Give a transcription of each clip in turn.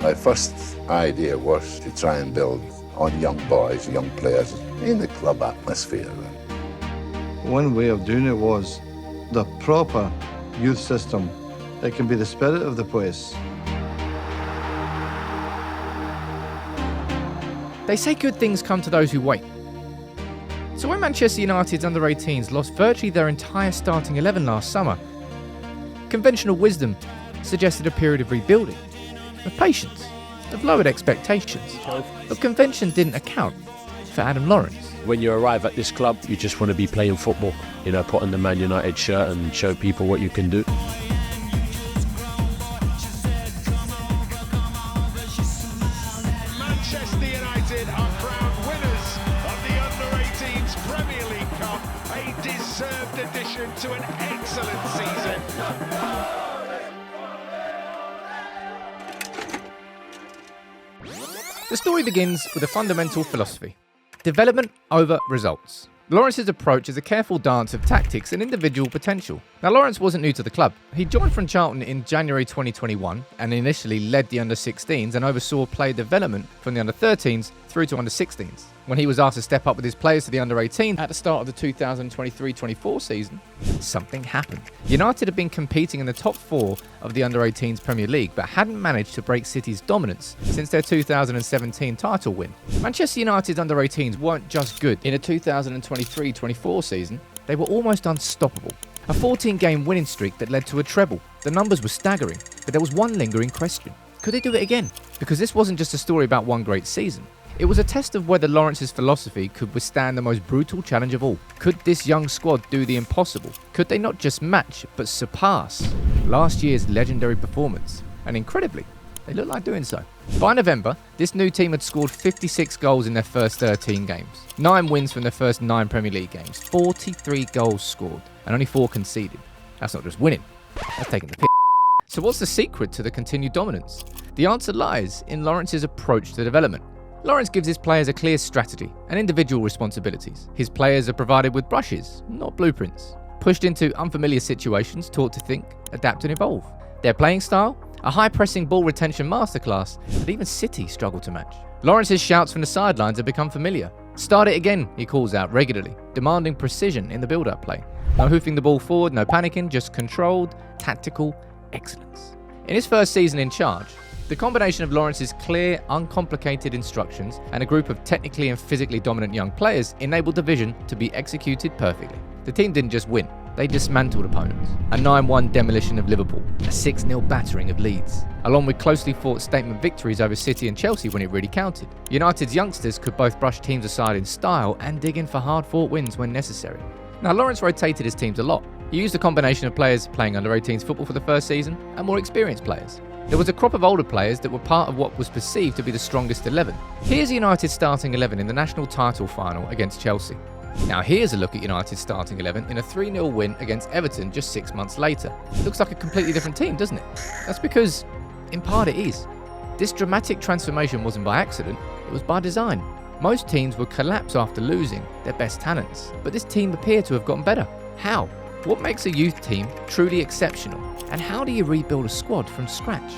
My first idea was to try and build on young boys, young players in the club atmosphere. One way of doing it was the proper youth system. It can be the spirit of the place. They say good things come to those who wait. So when Manchester United's under-18s lost virtually their entire starting 11 last summer, conventional wisdom suggested a period of rebuilding, of patience, of lowered expectations. But convention didn't account for Adam Lawrence. When you arrive at this club, you just want to be playing football, put on the Man United shirt and show people what you can do. Manchester United are crowned winners of the Under-18s Premier League Cup, a deserved addition to an excellent season. The story begins with a fundamental philosophy: development over results. Lawrence's approach is a careful dance of tactics and individual potential. Now, Lawrence wasn't new to the club. He joined from Charlton in January 2021 and initially led the under-16s and oversaw player development from the under-13s through to under-16s. When he was asked to step up with his players to the under-18 at the start of the 2023-24 season, something happened. United had been competing in the top four of the under-18s Premier League, but hadn't managed to break City's dominance since their 2017 title win. Manchester United's under-18s weren't just good. In the 2023-24 season, they were almost unstoppable. A 14-game winning streak that led to a treble. The numbers were staggering, but there was one lingering question. Could they do it again? Because this wasn't just a story about one great season. It was a test of whether Lawrence's philosophy could withstand the most brutal challenge of all. Could this young squad do the impossible? Could they not just match, but surpass last year's legendary performance? And incredibly, they looked like doing so. By November, this new team had scored 56 goals in their first 13 games. 9 wins from their first 9 Premier League games. 43 goals scored, and only 4 conceded. That's not just winning, that's taking the piss. So what's the secret to the continued dominance? The answer lies in Lawrence's approach to development. Lawrence gives his players a clear strategy and individual responsibilities. His players are provided with brushes, not blueprints. Pushed into unfamiliar situations, taught to think, adapt and evolve. Their playing style? A high-pressing ball retention masterclass that even City struggle to match. Lawrence's shouts from the sidelines have become familiar. Start it again, he calls out regularly, demanding precision in the build-up play. No hoofing the ball forward, no panicking, just controlled, tactical excellence. In his first season in charge, the combination of Lawrence's clear, uncomplicated instructions and a group of technically and physically dominant young players enabled the vision to be executed perfectly. The team didn't just win, they dismantled opponents. A 9-1 demolition of Liverpool, a 6-0 battering of Leeds, along with closely fought statement victories over City and Chelsea when it really counted. United's youngsters could both brush teams aside in style and dig in for hard-fought wins when necessary. Now, Lawrence rotated his teams a lot. He used a combination of players playing under-18s football for the first season and more experienced players. There was a crop of older players that were part of what was perceived to be the strongest 11. Here's United's starting 11 in the national title final against Chelsea. Now here's a look at United's starting 11 in a 3-0 win against Everton just 6 months later. Looks like a completely different team, doesn't it? That's because, in part, it is. This dramatic transformation wasn't by accident, it was by design. Most teams would collapse after losing their best talents, but this team appeared to have gotten better. How? What makes a youth team truly exceptional? And how do you rebuild a squad from scratch?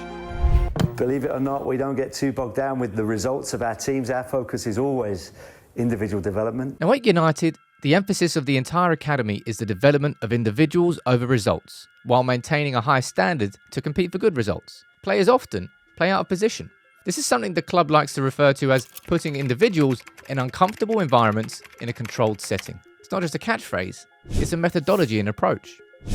Believe it or not, we don't get too bogged down with the results of our teams. Our focus is always individual development. Now at United, the emphasis of the entire academy is the development of individuals over results, while maintaining a high standard to compete for good results. Players often play out of position. This is something the club likes to refer to as putting individuals in uncomfortable environments in a controlled setting. It's not just a catchphrase, it's a methodology and approach.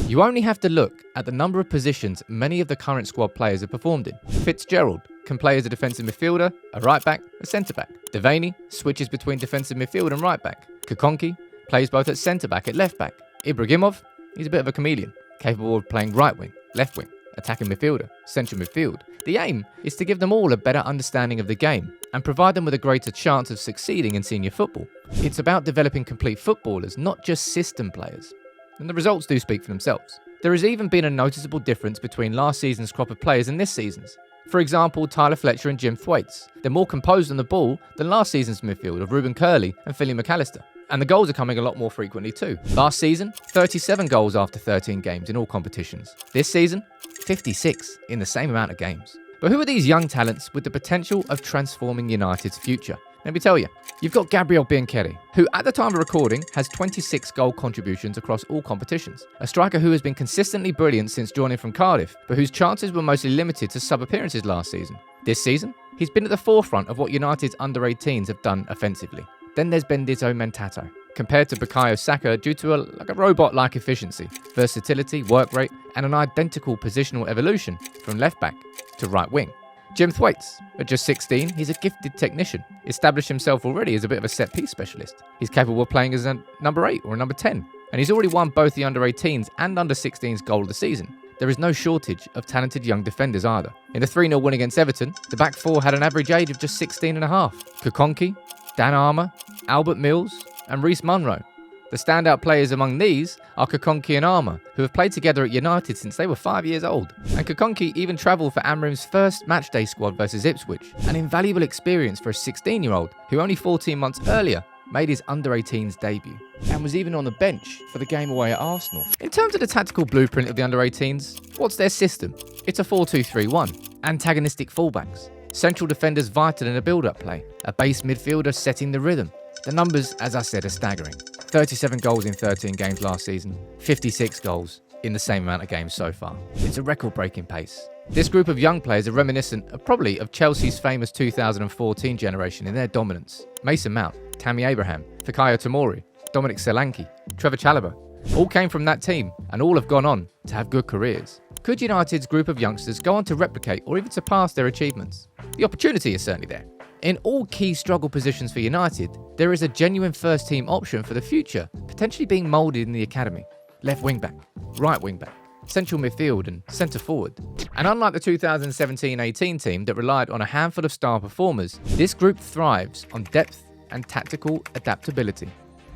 You only have to look at the number of positions many of the current squad players have performed in. Fitzgerald can play as a defensive midfielder, a right back, a centre back. Devaney switches between defensive midfield and right back. Kokonki plays both at centre back and left back. Ibrahimov, he's a bit of a chameleon, capable of playing right wing, left wing, attacking midfielder, central midfield. The aim is to give them all a better understanding of the game and provide them with a greater chance of succeeding in senior football. It's about developing complete footballers, not just system players. And the results do speak for themselves. There has even been a noticeable difference between last season's crop of players and this season's. For example, Tyler Fletcher and Jim Thwaites. They're more composed on the ball than last season's midfield of Ruben Curley and Philly McAllister. And the goals are coming a lot more frequently too. Last season, 37 goals after 13 games in all competitions. This season, 56 in the same amount of games. But who are these young talents with the potential of transforming United's future? Let me tell you. You've got Gabriel Bianchetti, who at the time of recording has 26 goal contributions across all competitions. A striker who has been consistently brilliant since joining from Cardiff, but whose chances were mostly limited to sub-appearances last season. This season, he's been at the forefront of what United's under-18s have done offensively. Then there's Benedetto Mentato, compared to Bukayo Saka due to a robot-like efficiency, versatility, work rate, and an identical positional evolution from left back to right wing. Jim Thwaites, at just 16, he's a gifted technician, established himself already as a bit of a set-piece specialist. He's capable of playing as a number 8 or a number 10, and he's already won both the under-18s and under-16s goal of the season. There is no shortage of talented young defenders either. In the 3-0 win against Everton, the back four had an average age of just 16 and a half. Kokonki, Dan Armour, Albert Mills, and Reece Munro. The standout players among these are Kokonki and Armour, who have played together at United since they were 5 years old. And Kokonki even travelled for Amorim's first matchday squad versus Ipswich, an invaluable experience for a 16-year-old who only 14 months earlier made his under-18s debut and was even on the bench for the game away at Arsenal. In terms of the tactical blueprint of the under-18s, what's their system? It's a 4-2-3-1. Antagonistic fullbacks, central defenders vital in a build-up play, a base midfielder setting the rhythm. The numbers, as I said, are staggering. 37 goals in 13 games last season, 56 goals in the same amount of games so far. It's a record-breaking pace. This group of young players are reminiscent of Chelsea's famous 2014 generation in their dominance. Mason Mount, Tammy Abraham, Fikayo Tomori, Dominic Solanke, Trevor Chalobah, all came from that team and all have gone on to have good careers. Could United's group of youngsters go on to replicate or even surpass their achievements? The opportunity is certainly there. In all key struggle positions for United, there is a genuine first-team option for the future, potentially being moulded in the academy. Left wing-back, right wing-back, central midfield and centre-forward. And unlike the 2017-18 team that relied on a handful of star performers, this group thrives on depth and tactical adaptability,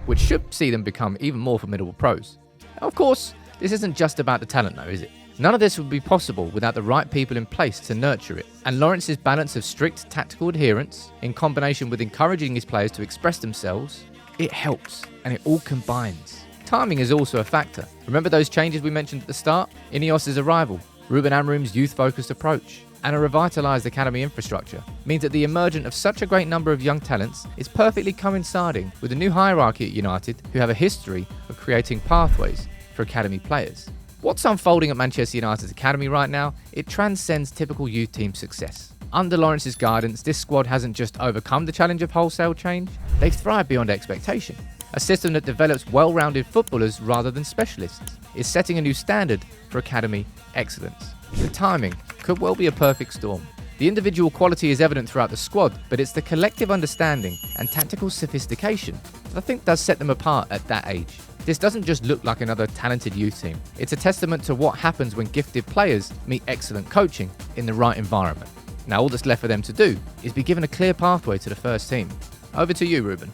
which should see them become even more formidable pros. Of course, this isn't just about the talent though, is it? None of this would be possible without the right people in place to nurture it. And Lawrence's balance of strict tactical adherence, in combination with encouraging his players to express themselves, it helps and it all combines. Timing is also a factor. Remember those changes we mentioned at the start? INEOS' arrival, Ruben Amorim's youth-focused approach, and a revitalised academy infrastructure means that the emergence of such a great number of young talents is perfectly coinciding with a new hierarchy at United who have a history of creating pathways for academy players. What's unfolding at Manchester United's academy right now, it transcends typical youth team success. Under Lawrence's guidance, this squad hasn't just overcome the challenge of wholesale change, they've thrived beyond expectation. A system that develops well-rounded footballers rather than specialists is setting a new standard for academy excellence. The timing could well be a perfect storm. The individual quality is evident throughout the squad, but it's the collective understanding and tactical sophistication that I think does set them apart at that age. This doesn't just look like another talented youth team. It's a testament to what happens when gifted players meet excellent coaching in the right environment. Now all that's left for them to do is be given a clear pathway to the first team. Over to you, Ruben.